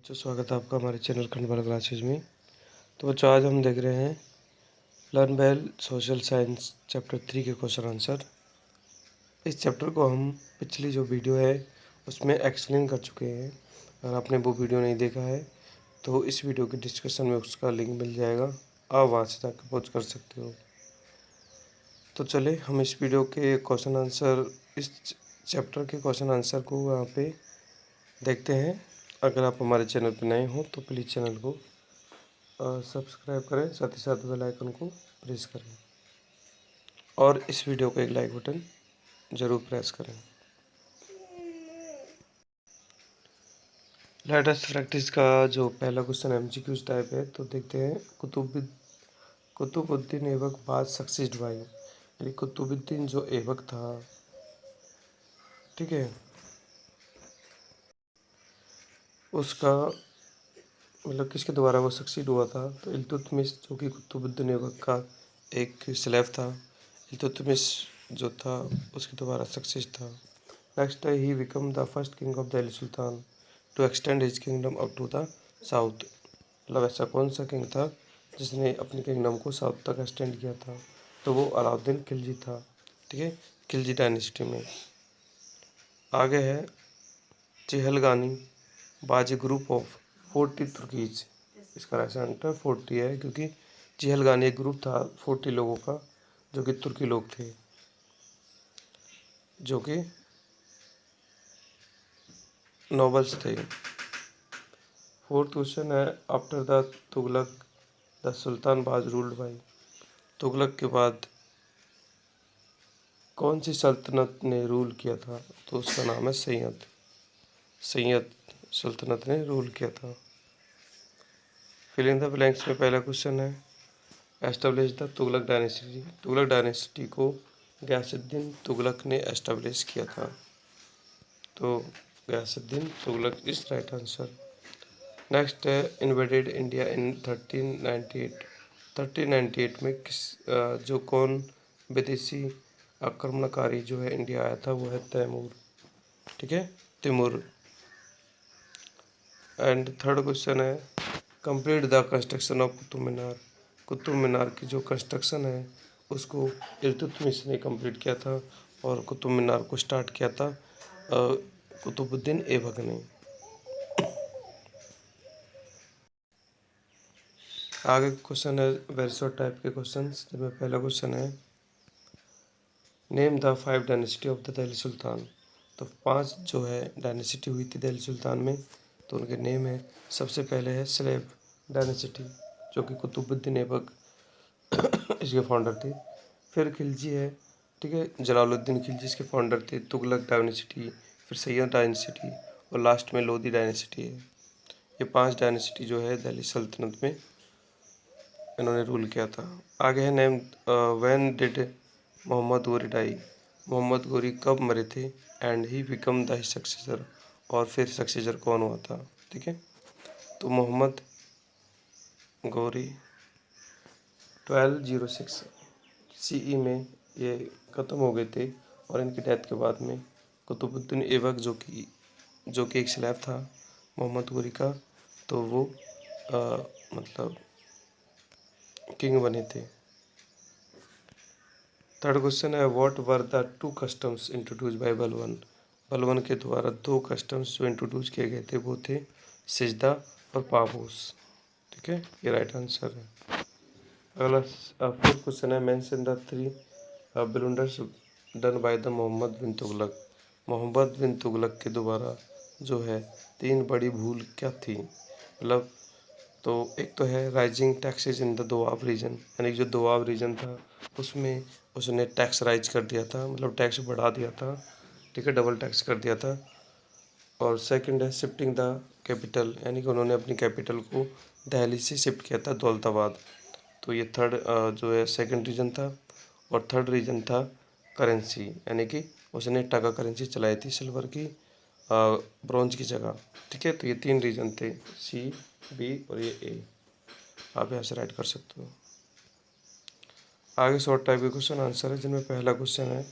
बच्चों, स्वागत है आपका हमारे चैनल खंडवाल क्लासेज में। तो बच्चों, आज हम देख रहे हैं learn well social science chapter 3 के क्वेश्चन आंसर। इस चैप्टर को हम पिछली जो वीडियो है उसमें एक्सप्लेन कर चुके हैं। अगर आपने वो वीडियो नहीं देखा है तो इस वीडियो के डिस्क्रिप्शन में उसका लिंक मिल जाएगा, आप वहाँ से जाकर पहुँच कर सकते हो। तो चले हम इस वीडियो के क्वेश्चन आंसर, इस चैप्टर के क्वेश्चन आंसर को वहाँ पे देखते हैं। अगर आप हमारे चैनल पर नए हो तो प्लीज़ चैनल को सब्सक्राइब करें, साथ ही साथ बेल आइकन को प्रेस करें और इस वीडियो को एक लाइक बटन ज़रूर प्रेस करें। लेट अस प्रैक्टिस का जो पहला क्वेश्चन एमसीक्यूज टाइप है, तो देखते हैं। कुतुबुद्दीन ऐबक बाद सक्सीड बाई, यानी कुतुबुद्दीन जो ऐबक था, ठीक है, उसका मतलब किसके द्वारा वो सक्सीड हुआ था। तो इल्तुतमिश, जो कि कुतुबुद्दीन ऐबक का एक स्लेव था, इल्तुतमिश जो था उसके द्वारा सक्सेस था। नेक्स्ट है he become the first king of Delhi sultan to extend his kingdom up to the south. मतलब ऐसा कौन सा किंग था जिसने अपनी किंगडम को साउथ तक एक्सटेंड किया था। तो वो अलाउद्दीन खिलजी था, ठीक है, खिलजी डायनेस्टी में। आगे है चेहलगानी बाज ग्रुप ऑफ 40 तुर्कीज। इसका राइट आंसर 40 है, क्योंकि चेहलगानी एक ग्रुप था 40 लोगों का, जो कि तुर्की लोग थे, जो कि नॉबल्स थे। फोर्थ क्वेश्चन है after the Tughlaq the sultan बाज रूल्ड बाई। तुगलक के बाद कौन सी सल्तनत ने रूल किया था। तो उसका नाम है सैयद। सैयद सल्तनत ने रूल किया था। फिल इन द ब्लैंक्स में पहला क्वेश्चन है establish the Tughlaq dynasty. Tughlaq dynasty को गयासुद्दीन तुगलक ने एस्टेब्लिश किया था। तो Ghiyasuddin Tughlaq is right answer. Next है इन्वेडेड इंडिया इन 1398। 1398 में जो कौन विदेशी आक्रमणकारी जो है इंडिया आया था, वो है तैमूर, ठीक है, तैमूर। एंड थर्ड क्वेश्चन है complete the construction of Qutub Minar. Qutub Minar की जो कंस्ट्रक्शन है उसको इल्तुतमिश ने कंप्लीट किया था, और कुतुब मीनार को स्टार्ट किया था कुतुबुद्दीन ऐबक ने। आगे क्वेश्चन है वेरी शॉर्ट टाइप के क्वेश्चन, जिसमें पहला क्वेश्चन है name the 5 dynasty of the Delhi sultan. तो 5 जो है डायनेस्टी हुई थी दिल्ली सुल्तान में, तो उनके नेम है। सबसे पहले है स्लेव डायनेस्टी, जो कि कुतुबुद्दीन ऐबक इसके फाउंडर थे। फिर खिलजी है, ठीक है, जलालुद्दीन खिलजी इसके फाउंडर थे। तुगलक डायनेस्टी, फिर सैयद डायनेस्टी, और लास्ट में लोधी डायनेस्टी है। ये 5 डायनेस्टी जो है दिल्ली सल्तनत में इन्होंने रूल किया था। आगे है name when did Mohammad Ghori die. Mohammad Ghori कब मरे थे। And he become the successor, और फिर सक्सेसर कौन हुआ था, ठीक है। तो मोहम्मद गोरी 1206 CE में ये ख़त्म हो गए थे, और इनकी डेथ के बाद में कुतुबुद्दीन ऐबक जो कि एक स्लेव था मोहम्मद गोरी का, तो वो मतलब किंग बने थे। थर्ड क्वेश्चन है what were the 2 customs introduce by बलवन। बलवन के द्वारा 2 कस्टम्स जो इंट्रोड्यूस किए गए थे वो थे सिजदा और पाबूस, ठीक है, ये राइट आंसर है। अगला फोर्थ क्वेश्चन है mention the 3 blunders done by the Mohammad bin Tughlaq. Mohammad bin Tughlaq के द्वारा जो है 3 बड़ी भूल क्या थी। मतलब तो एक तो है rising taxes in the Doab region, यानी जो दोआब रीजन था उसमें उसने टैक्स राइज कर दिया था, मतलब टैक्स बढ़ा दिया था, ठीक है, डबल टैक्स कर दिया था। और सेकंड है शिफ्टिंग द कैपिटल, यानी कि उन्होंने अपनी कैपिटल को दिल्ली से शिफ्ट किया था दौलताबाद। तो ये थर्ड जो है सेकंड रीजन था। और थर्ड रीजन था करेंसी, यानी कि उसने टका करेंसी चलाई थी सिल्वर की ब्रॉन्ज की जगह, ठीक है। तो ये 3 रीजन थे, C, B और ये A। आप यहाँ से राइट कर सकते हो। आगे शॉर्ट टाइप के क्वेश्चन आंसर है, जिनमें पहला क्वेश्चन है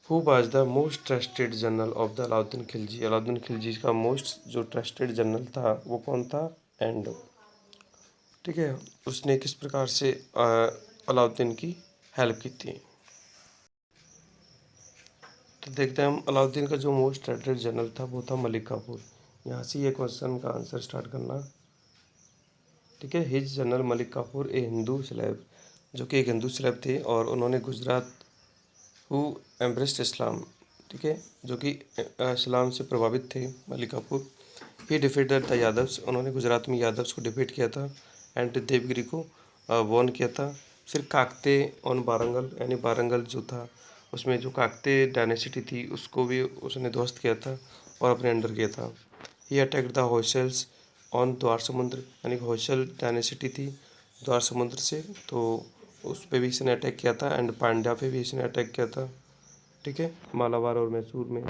who was the most trusted general of the Alauddin Khilji. Alauddin Khilji का मोस्ट जो ट्रस्टेड जनरल था वो कौन था? एंड ठीक है, उसने किस प्रकार से अलाउद्दीन की हेल्प की थी। तो देखते हैं हम, अलाउद्दीन का जो मोस्ट ट्रस्टेड जनरल था वो था मलिक काफूर। यहाँ से ये क्वेश्चन का आंसर स्टार्ट करना। ठीक है, हिज जनरल मलिक काफूर ए हिंदू स्लेब, जो कि एक हिंदू स्लेब थे और उन्होंने गुजरात हु एम्ब्रेस्ड इस्लाम, ठीक है, जो कि इस्लाम से प्रभावित थे मलिक काफूर। ही डिफीटेड द यादव्स, उन्होंने गुजरात में यादव्स को डिफीट किया था। एंड देवगिरी को वॉर्न किया था। फिर काकते ऑन बारंगल, यानी बारंगल जो था उसमें जो काकते डायनेसिटी थी उसको भी उसने ध्वस्त किया था और अपने अंडर किया था। ही अटैक्ड द होयसल्स ऑन द्वार समुद्र, यानी होयसल डायनेसिटी थी द्वार समुद्र से, तो उस पर भी इसने अटैक किया था। एंड पांड्या पे भी इसने अटैक किया था, ठीक है, मालाबार और मैसूर में।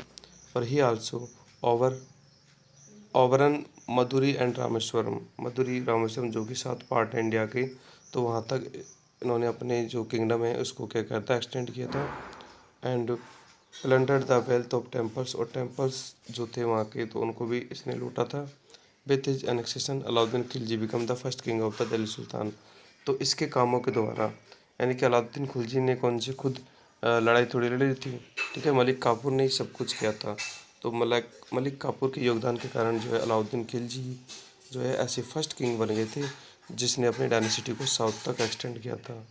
और he also overran Madurai and Rameswaram, Madurai Rameswaram जो कि 7 पार्ट है इंडिया के, तो वहाँ तक इन्होंने अपने जो किंगडम है उसको क्या करता था, एक्सटेंड किया था। And plundered the wealth of temples, और टेम्पल्स जो थे वहाँ के तो उनको भी इसने लूटा था। With his annexation Alauddin Khilji became the first king of the Delhi sultan. तो इसके कामों के द्वारा, यानी कि अलाउद्दीन खिलजी ने कौन सी खुद लड़ाई थोड़ी लड़ी थी, ठीक है, मलिक काफूर ने ही सब कुछ किया था। तो मलिक काफूर के योगदान के कारण जो है अलाउद्दीन खिलजी जो है ऐसे फर्स्ट किंग बन गए थे जिसने अपनी डायनेसिटी को साउथ तक एक्सटेंड किया था।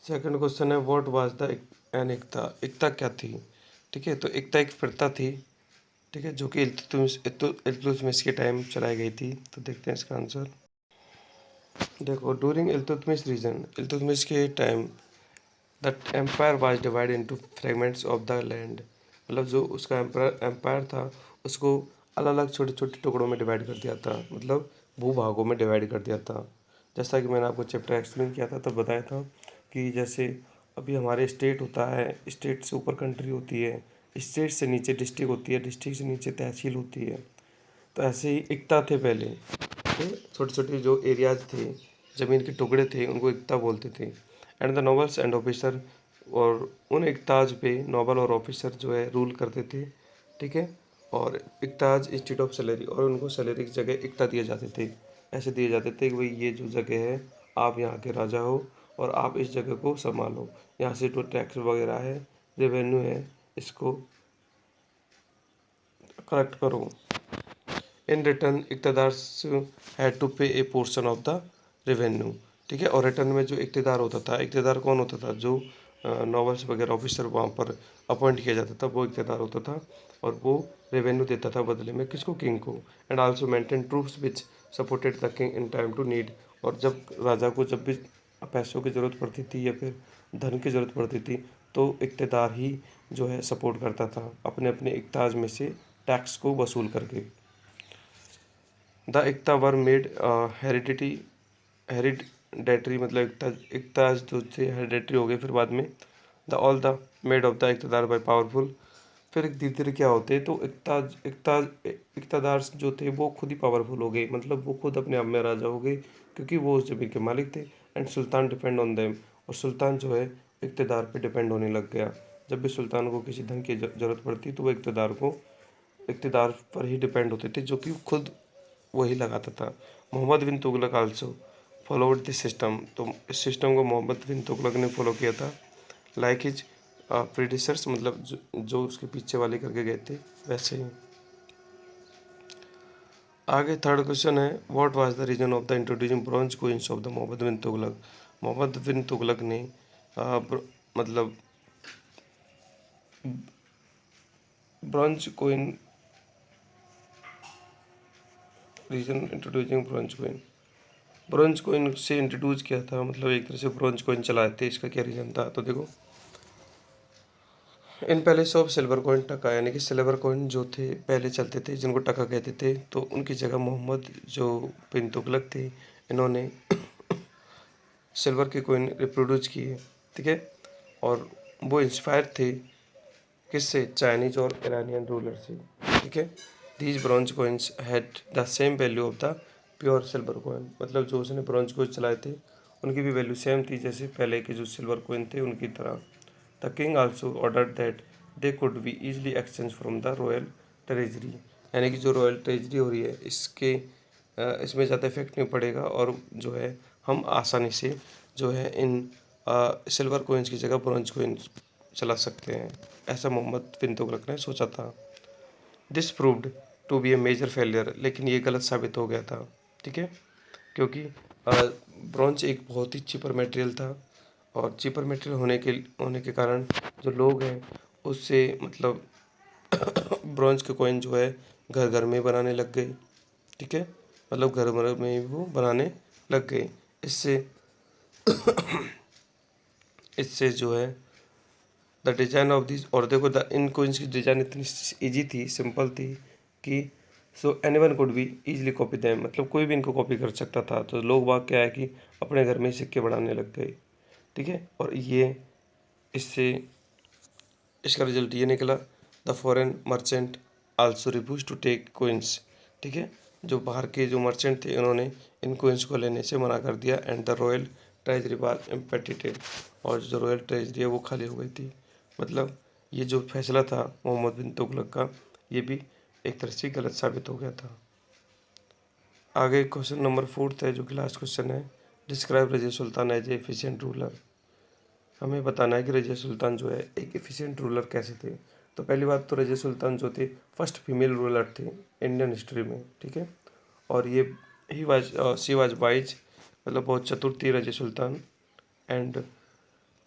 सेकंड क्वेश्चन है व्हाट वाज द एन एकता। एकता क्या थी? ठीक है, तो एकता एक प्रथा थी, ठीक है, जो कि इल्तुतमिश के टाइम चलाई गई थी। तो देखते हैं इसका आंसर। देखो, ड्यूरिंग इल्तुतमिश रीजन, इल्तुतमिश के time the empire was divide into fragments of the land, मतलब जो उसका एम्पायर था उसको अलग अलग छोटे छोटे टुकड़ों में डिवाइड कर दिया था, मतलब भूभागों में डिवाइड कर दिया था। जैसा कि मैंने आपको चैप्टर एक्सप्लेन किया था तब बताया था कि जैसे अभी हमारे स्टेट होता है, स्टेट से ऊपर कंट्री होती है, स्टेट से नीचे डिस्ट्रिक्ट होती है, डिस्ट्रिक्ट से नीचे तहसील होती है। तो ऐसे ही इक्ता थे पहले, तो छोटे छोटे जो एरियाज थे, ज़मीन के टुकड़े थे, उनको इक्ता बोलते थे। And the nobles and officer, और उन इक्ताज पे नोबल और ऑफिसर जो है रूल करते थे, ठीक है। और इक्ताज इंस्टीट्यूट ऑफ सैलरी, और उनको सैलरी की जगह इक्ता दिए जाते थे। ऐसे दिए जाते थे कि भाई ये जो जगह है आप यहाँ के राजा हो और आप इस जगह को संभालो, यहाँ से जो टैक्स वगैरह है, रेवेन्यू है, इसको कलेक्ट करो। इन रिटर्न इक़्तिदार हैड टू पे ए पोर्शन ऑफ द रेवेन्यू, ठीक है। और रिटर्न में जो इक़्तिदार होता था, इक़्तिदार कौन होता था? जो नॉवल्स वगैरह ऑफिसर वहाँ पर अपॉइंट किया जाता था वो इक़्तिदार होता था, और वो रेवेन्यू देता था बदले में किसको? किंग को। And also maintain troops which supported the king in time to need, और जब राजा को जब भी पैसों की ज़रूरत पड़ती थी या फिर धन की ज़रूरत पड़ती थी तो इक़्तिदार ही जो है सपोर्ट करता था अपने अपने इक़्ताज में से टैक्स को वसूल करके। द इक्ता वर मेड हेरिडेटरी, मतलब इक्ता जो थे हेरिडेटरी हो गए फिर बाद में। The all the made of the iqtidar by powerful, फिर धीरे धीरे क्या होते तो इक़्तिदार जो थे वो खुद ही पावरफुल हो गए, मतलब वो खुद अपने आप में राजा हो गए क्योंकि वो उस ज़मीन के मालिक थे। And sultan depend on them, और सुल्तान जो है इक़्तिदार पे डिपेंड होने लग गया। जब भी सुल्तान को किसी धन की ज़रूरत पड़ती तो वो इक़्तिदार पर ही डिपेंड होते थे, जो कि खुद वही लगाता था। Mohammad bin Tughlaq also followed this system, तो इस सिस्टम को मोहम्मद बिन तुगलक ने फॉलो किया था। लाइक हिज प्रीडिसर्स, मतलब जो उसके पीछे वाले करके गए थे वैसे ही। आगे थर्ड क्वेश्चन है what was the reason of the introducing bronze coins of the Mohammad bin Tughlaq. Mohammad bin Tughlaq ने मतलब bronze coin, reason introducing bronze coin, bronze coin से इंट्रोड्यूस किया था, मतलब एक तरह से ब्रॉन्ज कोइन चलाए थे, इसका क्या रीज़न था? तो देखो, इन पहले सब सिल्वर कॉइन टका, यानी कि सिल्वर कॉइन जो थे पहले चलते थे जिनको टका कहते थे, तो उनकी जगह मोहम्मद जो बिन तुगलक थे इन्होंने सिल्वर के कॉइन रिप्रोड्यूस किए, ठीक है। और वो इंस्पायर थे किससे? चाइनीज और ईरानियन रूलर से, ठीक है। These bronze coins had the same value of the pure silver coin, मतलब जो उसने ब्रॉन्ज कॉइन चलाए थे उनकी भी वैल्यू सेम थी जैसे पहले के जो सिल्वर कॉइन थे उनकी तरह। The king also order that they could be easily exchange from the royal treasury, यानी कि जो रॉयल ट्रेजरी हो रही है इसमें ज़्यादा इफेक्ट नहीं पड़ेगा और जो है हम आसानी से जो है इन सिल्वर कॉइन्स की जगह ब्रॉन्ज कॉइन्स चला सकते हैं, ऐसा मोहम्मद बिन तुगलक ने सोचा था। This proved to be a major failure, लेकिन ये गलत साबित हो गया था, ठीक है, क्योंकि ब्रॉन्ज एक बहुत ही चीपर मटेरियल था और चीपर मटेरियल होने के कारण जो लोग हैं उससे मतलब ब्रॉन्ज के कॉइन जो है घर घर में बनाने लग गए, ठीक है, मतलब घर घर में ही वो बनाने लग गए। इससे इससे जो है द डिज़ाइन ऑफ दिस, और देखो द इन कोइंस की डिज़ाइन इतनी इजी थी, सिंपल थी कि so anyone could be easily copy them, मतलब कोई भी इनको कॉपी कर सकता था। तो लोग बाग क्या है कि अपने घर में ही सिक्के बनाने लग गए, ठीक है, और इससे इसका रिजल्ट ये निकला, the foreign merchant also refuse to take coins, ठीक है, जो बाहर के जो मर्चेंट थे उन्होंने इन कोइंस को लेने से मना कर दिया। And the royal treasury was emptied, और जो रॉयल ट्रेजरी है वो खाली हो गई थी। मतलब ये जो फैसला था मोहम्मद बिन तुगलक का, ये भी एक तरह से गलत साबित हो गया था। आगे क्वेश्चन नंबर 4 है जो कि लास्ट क्वेश्चन है, describe Razia Sultan as a efficient ruler. हमें बताना है कि रजिया सुल्तान जो है एक एफिशिएंट रूलर कैसे थे। तो पहली बात तो रजिया सुल्तान जो थे फर्स्ट फीमेल रूलर थे इंडियन हिस्ट्री में, ठीक है, और ये शी वाज वाइज, मतलब बहुत चतुर थी Razia Sultan, and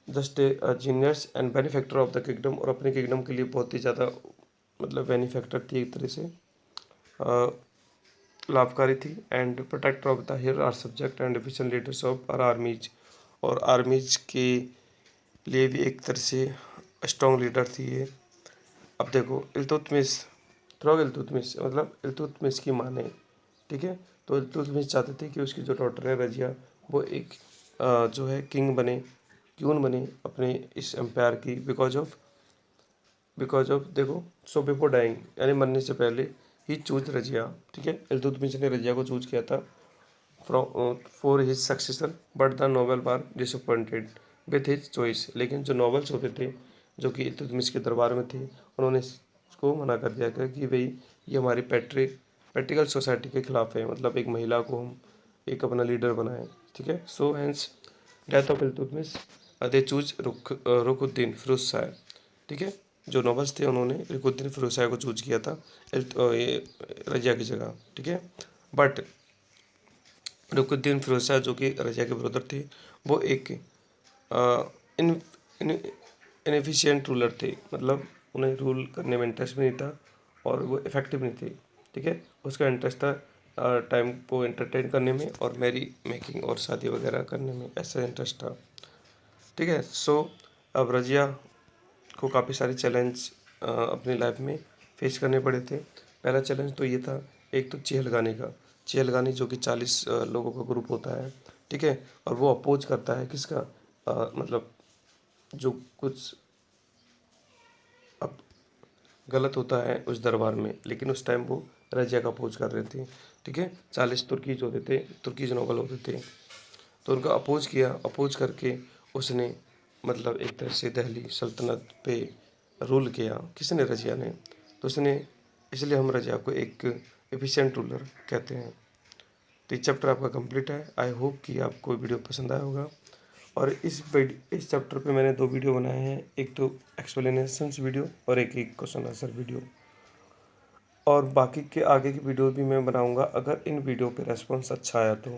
just a genius and benefactor of the kingdom, और अपने किंगडम के लिए बहुत ही ज़्यादा मतलब बेनिफैक्टर थी एक तरह से, लाभकारी थी। And protector of the here our subject and efficient leaders of our armies, और आर्मीज के लिए भी एक तरह से स्ट्रॉन्ग लीडर थी ये। अब देखो इल्तुतमिश, थ्रो इल्तुतमिश मतलब इल्तुतमिश की माँ ने, ठीक है, तो इल्तुतमिश चाहते थे कि उसकी जो डॉटर है रजिया वो एक जो है क्यून बने अपने इस एम्पायर की, बिकॉज ऑफ देखो, सो बिफोर डाइंग यानी मरने से पहले ही चूज रजिया, ठीक है, इल्तुतमिश ने रजिया को चूज किया था from for his successor, but the noble were disappointed with his choice, लेकिन जो नॉवल्स होते थे जो कि इल्तुतमिश के दरबार में थे उन्होंने इसको मना कर दिया कि भाई ये हमारी प्रैक्टिकल सोसाइटी के खिलाफ है, मतलब एक महिला को हम एक अपना लीडर बनाएं, ठीक है। So hence death of Iltutmish they choose Ruknuddin Firoz Shah, ठीक है, जो नॉवल्स थे उन्होंने रुकुद्दीन फिरोज शाह को चूज किया था ये रजिया की जगह, ठीक है, बट रुकुद्दीन फिरोज शाह जो कि रजिया के ब्रदर थे वो एक इन इनएफिशिएंट रूलर थे, मतलब उन्हें रूल करने में इंटरेस्ट भी नहीं था और वो इफेक्टिव नहीं थे, ठीक है, उसका इंटरेस्ट था टाइम को एंटरटेन करने में और मैरी मेकिंग और शादी वगैरह करने में, ऐसा इंटरेस्ट था, ठीक है। सो अब रजिया को काफ़ी सारे चैलेंज अपनी लाइफ में फेस करने पड़े थे। पहला चैलेंज तो ये था, एक तो चेहलगानी का, चेहलगानी जो कि 40 लोगों का ग्रुप होता है, ठीक है, और वो अपोज करता है किसका, मतलब जो कुछ अब गलत होता है उस दरबार में, लेकिन उस टाइम वो रजिया का अपोज कर रहे थे, ठीक है। 40 तुर्कीज होते थे, तुर्कीज नोबल होते थे, तो उनका अपोज किया, अपोज करके उसने मतलब एक तरह से दिल्ली सल्तनत पे रूल किया, किसने, रजिया ने, तो उसने, इसलिए हम रजिया को एक एफिशिएंट रूलर कहते हैं। तो ये चैप्टर आपका कंप्लीट है। आई होप कि आपको वीडियो पसंद आया होगा, और इस चैप्टर पे मैंने 2 वीडियो बनाए हैं, एक तो एक्सप्लेनेशंस वीडियो और एक क्वेश्चन आंसर वीडियो, और बाकी के आगे की वीडियो भी मैं बनाऊंगा अगर इन वीडियो पे रेस्पॉन्स अच्छा आया तो।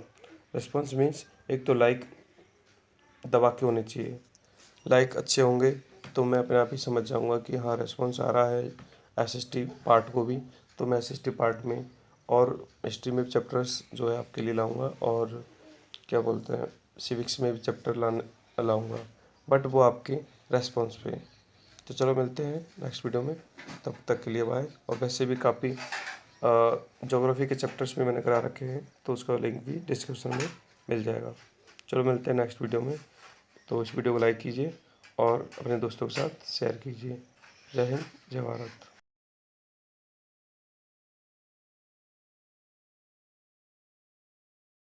रेस्पॉन्स मीन्स एक तो लाइक दबा के होने चाहिए, लाइक अच्छे होंगे तो मैं अपने आप ही समझ जाऊंगा कि हाँ रेस्पॉन्स आ रहा है एसएसटी पार्ट को भी, तो मैं एसएसटी पार्ट में और हिस्ट्री में भी चैप्टर्स जो है आपके लिए लाऊंगा, और क्या बोलते हैं सिविक्स में भी चैप्टर लाऊंगा, बट वो आपके रेस्पॉन्स पे। तो चलो मिलते हैं नेक्स्ट वीडियो में, तब तक के लिए बाय। और वैसे भी काफ़ी ज्योग्राफी के चैप्टर्स में मैंने करा रखे हैं, तो उसका लिंक भी डिस्क्रिप्शन में मिल जाएगा। चलो मिलते हैं नेक्स्ट वीडियो में, तो इस वीडियो को लाइक कीजिए और अपने दोस्तों के साथ शेयर कीजिए। जय हिंद, जय भारत।